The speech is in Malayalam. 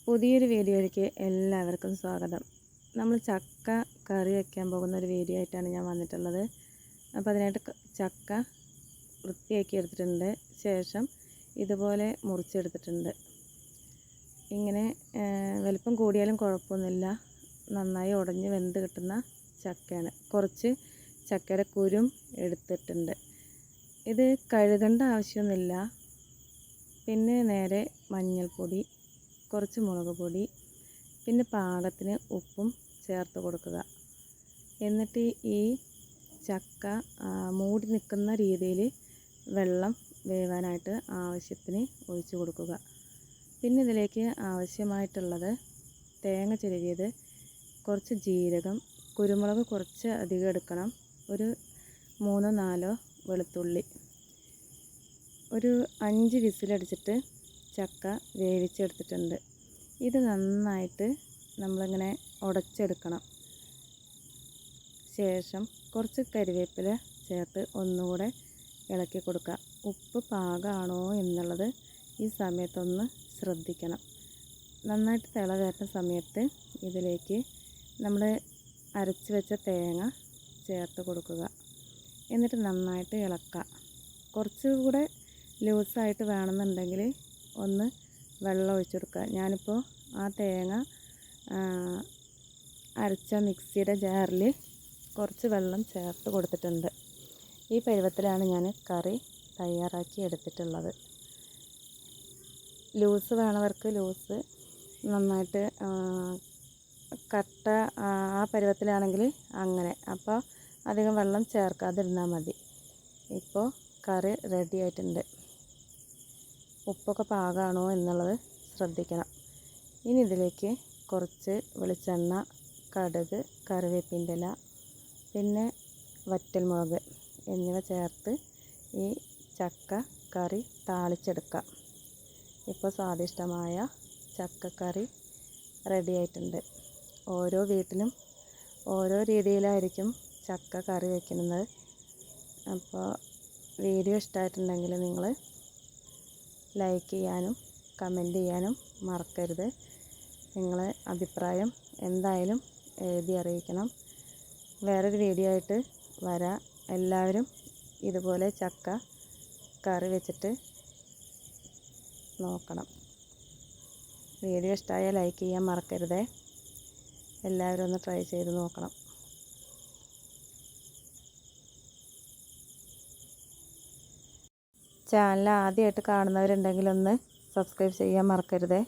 പുതിയൊരു വീഡിയോയിലേക്ക് എല്ലാവർക്കും സ്വാഗതം. നമ്മൾ ചക്ക കറി വയ്ക്കാൻ പോകുന്ന ഒരു വീഡിയോ ആയിട്ടാണ് ഞാൻ വന്നിട്ടുള്ളത്. അപ്പോൾ അതിനായിട്ട് ചക്ക വൃത്തിയാക്കി എടുത്തിട്ടുണ്ട്. ശേഷം ഇതുപോലെ മുറിച്ചെടുത്തിട്ടുണ്ട്. ഇങ്ങനെ വലിപ്പം കൂടിയാലും കുഴപ്പമൊന്നുമില്ല, നന്നായി ഉടഞ്ഞ് വെന്ത് കിട്ടുന്ന ചക്കയാണ്. കുറച്ച് ചക്കയുടെ കുരും എടുത്തിട്ടുണ്ട്. ഇത് കഴുകേണ്ട ആവശ്യമൊന്നുമില്ല. പിന്നെ നേരെ മഞ്ഞൾപ്പൊടി, കുറച്ച് മുളക് പൊടി, പിന്നെ പാകത്തിന് ഉപ്പും ചേർത്ത് കൊടുക്കുക. എന്നിട്ട് ഈ ചക്ക മൂടി നിൽക്കുന്ന രീതിയിൽ വെള്ളം വേവാനായിട്ട് ആവശ്യത്തിന് ഒഴിച്ചു കൊടുക്കുക. പിന്നെ ഇതിലേക്ക് ആവശ്യമായിട്ടുള്ളത് തേങ്ങ ചിരവിയത്, കുറച്ച് ജീരകം, കുരുമുളക് കുറച്ച് അധികം എടുക്കണം, ഒരു 3-4 വെളുത്തുള്ളി. ഒരു 5 വിസിലടിച്ചിട്ട് ചക്ക വേവിച്ചെടുത്തിട്ടുണ്ട്. ഇത് നന്നായിട്ട് നമ്മളിങ്ങനെ ഉടച്ചെടുക്കണം. ശേഷം കുറച്ച് കരിവേപ്പില ചേർത്ത് ഒന്നുകൂടെ ഇളക്കി കൊടുക്കുക. ഉപ്പ് പാകമാണോ എന്നുള്ളത് ഈ സമയത്തൊന്ന് ശ്രദ്ധിക്കണം. നന്നായിട്ട് തിള വരുന്ന സമയത്ത് ഇതിലേക്ക് നമ്മൾ അരച്ച് വെച്ച തേങ്ങ ചേർത്ത് കൊടുക്കുക. എന്നിട്ട് നന്നായിട്ട് ഇളക്കുക. കുറച്ചുകൂടെ ലൂസായിട്ട് വേണമെന്നുണ്ടെങ്കിൽ ഒന്ന് വെള്ളം ഒഴിച്ചു കൊടുക്കുക. ഞാനിപ്പോൾ ആ തേങ്ങ അരച്ച മിക്സിയുടെ ജാറിൽ കുറച്ച് വെള്ളം ചേർത്ത് കൊടുത്തിട്ടുണ്ട്. ഈ പരുവത്തിലാണ് ഞാൻ കറി തയ്യാറാക്കി എടുത്തിട്ടുള്ളത്. ലൂസ് വേണവർക്ക് ലൂസ്, നന്നായിട്ട് കട്ട ആ പരുവത്തിലാണെങ്കിൽ അങ്ങനെ. അപ്പോൾ അധികം വെള്ളം ചേർക്കാതിരുന്നാൽ മതി. ഇപ്പോൾ കറി റെഡി ആയിട്ടുണ്ട്. ഉപ്പൊക്കെ പാകമാണോ എന്നുള്ളത് ശ്രദ്ധിക്കണം. ഇനി ഇതിലേക്ക് കുറച്ച് വെളിച്ചെണ്ണ, കടുക്, കറിവേപ്പിൻ്റെ ഇല, പിന്നെ വറ്റൽമുളക് എന്നിവ ചേർത്ത് ഈ ചക്ക കറി താളിച്ചെടുക്കാം. ഇപ്പോൾ സ്വാദിഷ്ടമായ ചക്കക്കറി റെഡി ആയിട്ടുണ്ട്. ഓരോ വീട്ടിലും ഓരോ രീതിയിലായിരിക്കും ചക്ക കറി വയ്ക്കുന്നത്. അപ്പോൾ വീഡിയോ ഇഷ്ടമായിട്ടുണ്ടെങ്കിൽ നിങ്ങൾ ലൈക്ക് ചെയ്യാനും കമൻറ്റ് ചെയ്യാനും മറക്കരുത്. നിങ്ങളെ അഭിപ്രായം എന്തായാലും എഴുതി അറിയിക്കണം. വേറൊരു വീഡിയോ ആയിട്ട് വരാം. എല്ലാവരും ഇതുപോലെ ചക്ക കറി വെച്ചിട്ട് നോക്കണം. വീഡിയോ ഇഷ്ടമായാൽ ലൈക്ക് ചെയ്യാൻ മറക്കരുതേ. എല്ലാവരും ഒന്ന് ട്രൈ ചെയ്ത് നോക്കണം. ചാനൽ ആദ്യമായിട്ട് കാണുന്നവരുണ്ടെങ്കിൽ ഒന്ന് സബ്സ്ക്രൈബ് ചെയ്യാൻ മറക്കരുതേ.